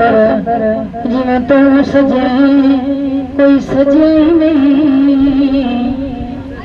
जिवें तू सजे कोई सजे नहीं,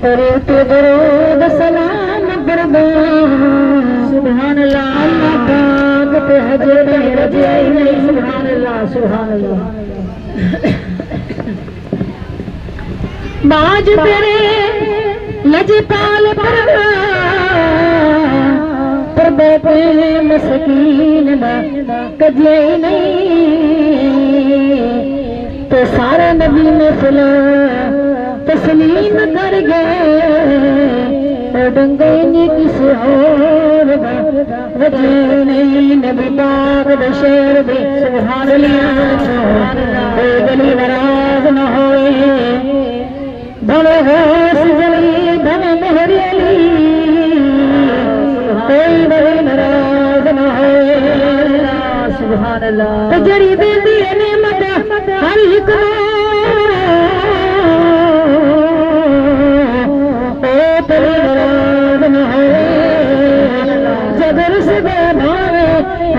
करे तो दरूद सलाम कुर्बान। सुभान अल्लाह, अल्लाह पाक पे हजे रजे नहीं। सुभान अल्लाह, सुभान अल्लाह। बाज तेरे लजपाल पर बैठे मस्कीन कजे नहीं, तो सारे नबी में फिला तस्लीम कर गए, डंगे ने किसी और वजह नहीं। नबी पाक दा शेर भी सुभान अल्लाह, गली नाराज न होए, भले होश जली भले मेहरी अली, कोई बड़ी नाराज न होए। सुभान अल्लाह। जड़ी देती है नेमत हर एक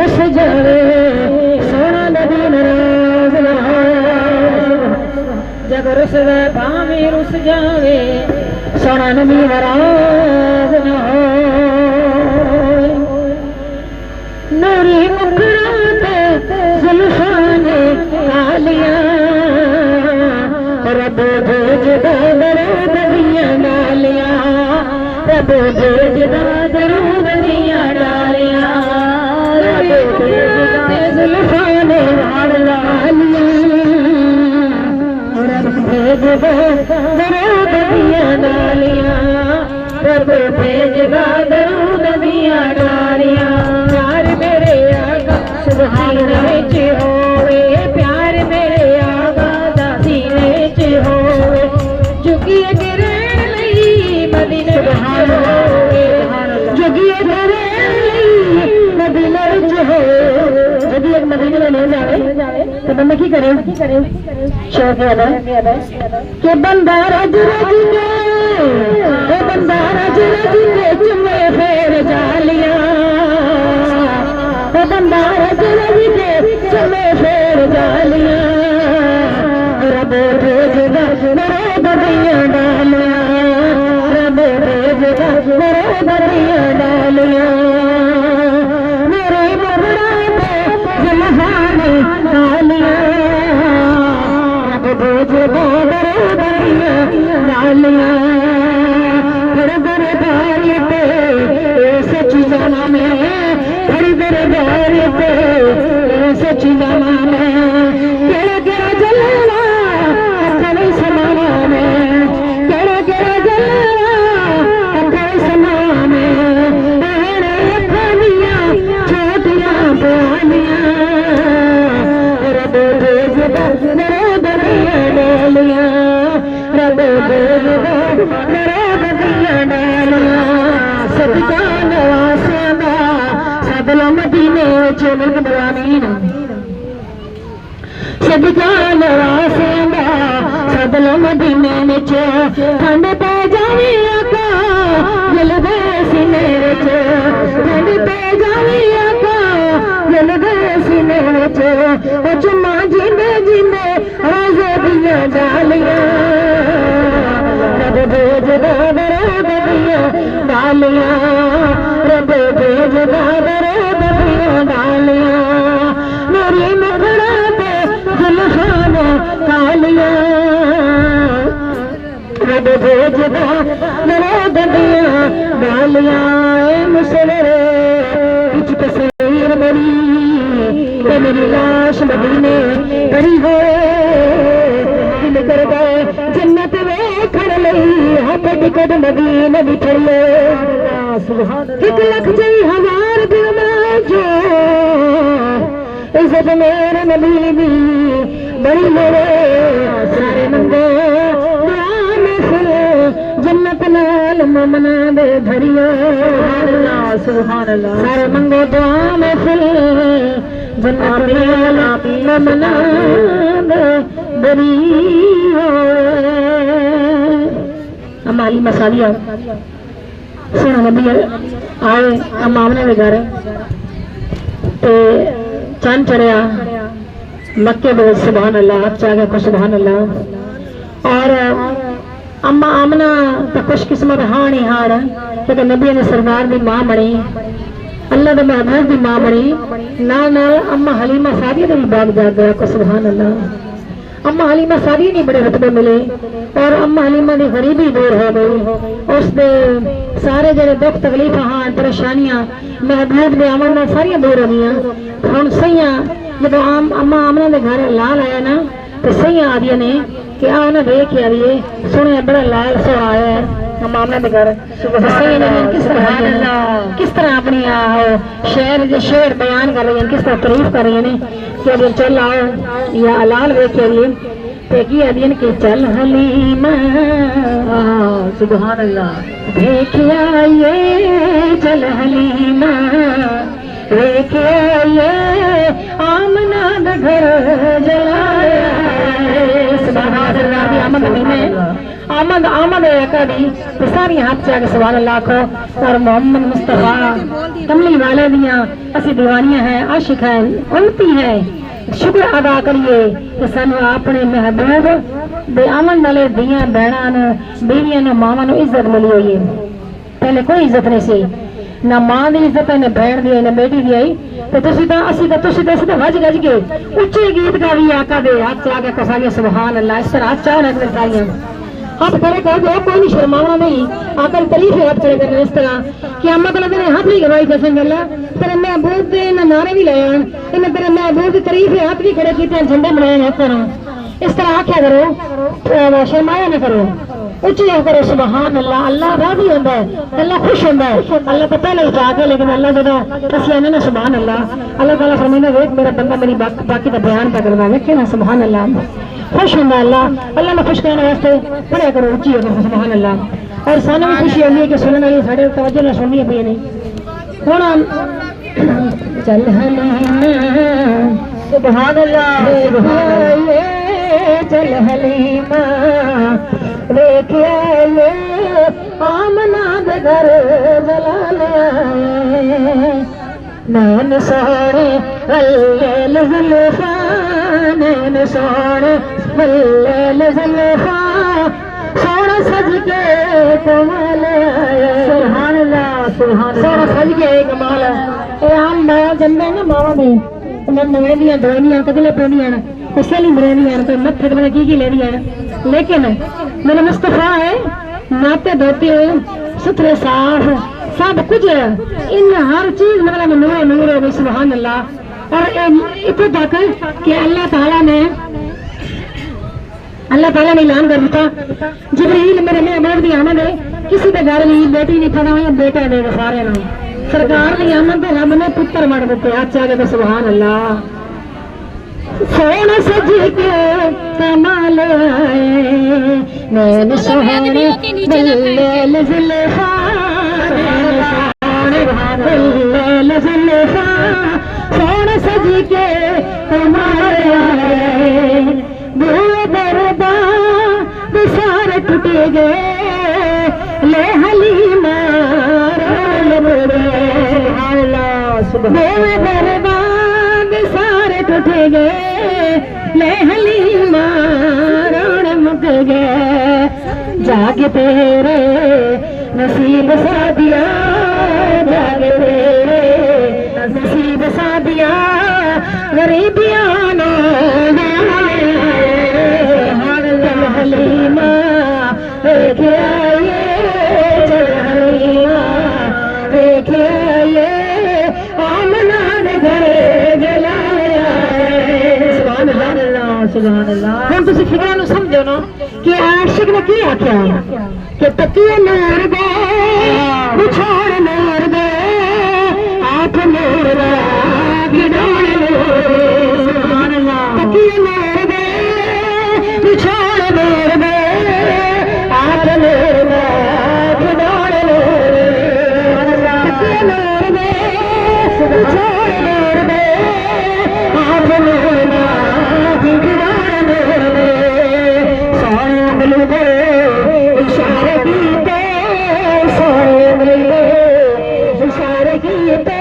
रस जावे सोना नबी नाराज न हो, जब रस भावे रुस जावे सोना नबी नाराज न हो। नूरी मुखड़ा पे जुल्फाने कालियां, रब भेजदा दरूद दियां डालियां, रब भेजदा दरूद दियां डालियां, जुल्फाने दरूद दियां डालियां, रब भेजदा दरूद दियां डालियां। प्यार मेरे आका सुभाने विच होवे, प्यार मेरे आका दा सीने च होवे, झुकिए तेरे लई मदीने सुभान होवे, झुकिए तेरे लई मदीने च होवे। यदि एक मदीने में नहीं जावे तो बंदा की करे? शौक है कि बंदा रज रज के, बंदा रज रज के चुमे फेर जालियां, बंदा रज रज के चुमे फेर जालियां, रब भेजदा दरूद दियां डालियां, रब भेजदा दरूद दियां डालियां। मेरे मुखड़ा पे जुल्फाने कालियां, रब भेजदा दरूद दियां डालियां। हर दरबार पे सच्ची जाना में, हर दरबार पे सच्ची जाना में, केड़ा केड़ा जलवा अखरे समाना में, केड़ा केड़ा जलवा अखरे समाना में, तेरे अखरियां छोटियां पुरानियां, रब भेजदा दरूद दियां डालियां, रब भेजदा दरूद दियां डालियां। सदका नवासियां दा सदलो मदीने च मुल्क बवानीन, सदका नवासियां दा सदलो मदीने च, ठंड पै जावे आका जलदे सीने च, ठंड पै जावे आका जलदे सीने च, चुम्मा जींदे जींदे रोज़े दियां डालियां, रब भेजदा दरूद दियां डालियां, रब भेजदा दरूद दियां डालियां। मेरी मुखड़ा पे जुल्फाने कालियां, रब भेजदा दरूद दियां डालियां। मुसलरे कुछ तस्वीर मेरी ते मेरी लाश मदीने पड़ी हो, दिल करदा जन्नत वेखण लई हाथ टिकट मदीने दी फड़िए। एक लख जई हजार दिल में जो इज्जत मेरे नबी दी बड़ी मेरे, सारे मंगो दुआ में फिर जन्नत नाल मोमना दे धरियो। सुभान अल्लाह। सारे मंगो दुआ में फिर जन्नत नाल मोमना दे धरियो। हमारी मसालिया सोना नबी आए अम्मा ने घर ते चंद चढ़िया मक्के बोल सुभान अल्लाह, अच्छा गया सुभान अल्लाह। और अम्मा आमना तो खुशकिस्मत हाँ नहीं हार क्योंकि नबी ने सरदार की मां बनी, अल्लाह के महबूब की मां बनी। नाल अम्मा हलीमा सादिया ने भी बाग जाग गया को सुभान अल्लाह। अम्मा हलीमा सादिया नहीं बड़े रुतबे मिले और अम्मा हलीमा की गरीबी दूर हो गई। उसके सारे जड़े दुख तकलीफ हाँ परेशानियां महबूब के अमन में सारिया दूर हो गई। हम सही जब अम्मा आमना के घर लाल आया ना तो सही आदिया ने कि आ उन्हें देख आइए सुने बड़ा लाल सो आया है मामला के घर। किस तरह अपनी शेर बयान कर रही है, किस तरह तारीफ कर रही है कि अभी चल आओ या लाल वेख आइए अदियन की चल हलीमा सुभान अल्लाह देख आइए चल हलीमा देख आइए आमना दा घर जलाया सुभान अल्लाह। आमद महीने आमद आमद कभी तो सारी हाथ से आगे सुभान अल्लाह को। और मोहम्मद मुस्तफा कमली वाले दियाँ असी दीवानियां हैं, आशिक हैं, उल्टी है। शुक्र अदा करिए कि सानू अपने महबूब दे आमन वाले दियाँ बहना बीवियां मावां इज्जत मिली हुई है। पहले कोई इज्जत नहीं सी, ना मां की इज्जत है, ना बहन की, ना बेटी की आई। तो वज गज के उच्चे गीत गा भी आका दे हाथ से आगे कसाइया सुभान अल्लाह। इस तरह हाथ चाह रखने सारियां हाथ खड़े कर दो, कोई नहीं शर्माना नहीं, आकर तारीफ हाथ खड़े करने इस तरह कि अम्मा तला तेरे हाथ नहीं गवाई जैसे गला तेरे महबूब के नारे भी लाए इन्हें तेरे महबूब की तारीफ हाथ भी खड़े किए, झंडे बनाए इस तरह आख्या करो, शर्माया न करो, उच्ची करो सुभान अल्लाह। अल्लाह राजी होता है, अल्लाह खुश होता है। अल्लाह तो पहले ही चाह के लेकिन अल्लाह जो असि आने ना सुभान अल्लाह। अल्लाह ताला फरमाने वेख मेरा बंदा मेरी बाकी का बयान कर करवा वेखे ना सुभान अल्लाह। खुश होता अल्लाह, अल्लाह ने खुश करने वास्ते पढ़िया करो उच्ची करो सुभान अल्लाह। और सानू भी खुशी होती है कि सुनने वाली साढ़े तवज्जो ना सुननी पई नहीं हुण चल सुभान अल्लाह चल हलीमा देख आए आमना दे घर जलाले नैन सोने वल्ले जुल्फा नैन सोने वल्ले जुल्फा सोना सज के कमाल सुभान अल्लाह सुभान सोना सज के कमाल। ए हम मां जन्मे ना मावा में नवेदियां धोनियां कदले पेनियां सहेली मरेनियां तो मत्थे ते की लेनियां, लेकिन मेरा मुस्तफा है नाते धोते सुथरे साफ सब कुछ इन हर चीज मतलब नूर नूर हो सुभान अल्लाह। और इतने तक कि अल्लाह ताला ने ऐलान कर दिता जिब्रील मेरे महबूब की आमद है, किसी के घर नहीं बेटी नहीं खड़ा हुई बेटा दे सारे ना सरकार की आमद है, रब ने पुत्र मर दिते अच्छा के सुभान अल्लाह। सोने सज के कमाल नैन सोहने बल्ले जुल्फा बल्ले जुल्फा सोने सज के कमाल बुए दरदा सारे टूटे गए ले हलीमा बुए दरदा सारे टूटे गए ले हलीमा रोण मुक गए जाग तेरे नसीब सादिया जाग तेरे नसीब सादिया गरीबियां ने चल हलीमा देख आइए चल हलीमा देख आइए आमना दे घर सुभान अल्लाह। हम तुसी फिक्र नु समझो ना कि आशिक ने की आख्या कि तकिए नूर दे बिछोड़ नूर दे आंख नूर दे गिडोड़ नूर दे सुभान अल्लाह। तकिए नूर दे बिछोड़ नूर दे आंख नूर दे गिडोड़ नूर दे तकिए नूर दे बिछोड़ नूर दे आंख नूर दे इशारे कीते इशारे कीते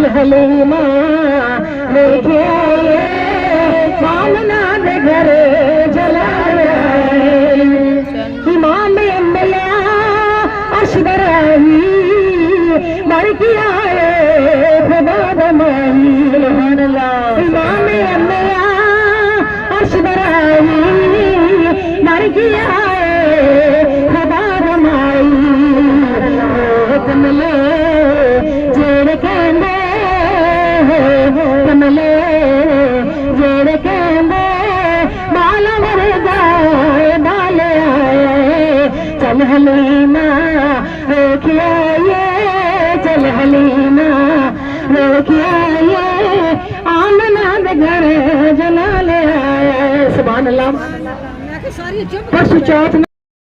चल हलीमा लेके आए मामना दे घर जलाया इमाम मिला अशबराही मर गया खुदा दमाही इमाम मिला अशबराही मर गया खुदा दमाही कमले जेड़ कहंदे कमले जेड़ कहंदे बाल वरगा बाल आए चल हलीमा वेखिया चल हलीमा वेखिया आमना दे घर जला ले आए सुभान अल्लाह परसों चौथ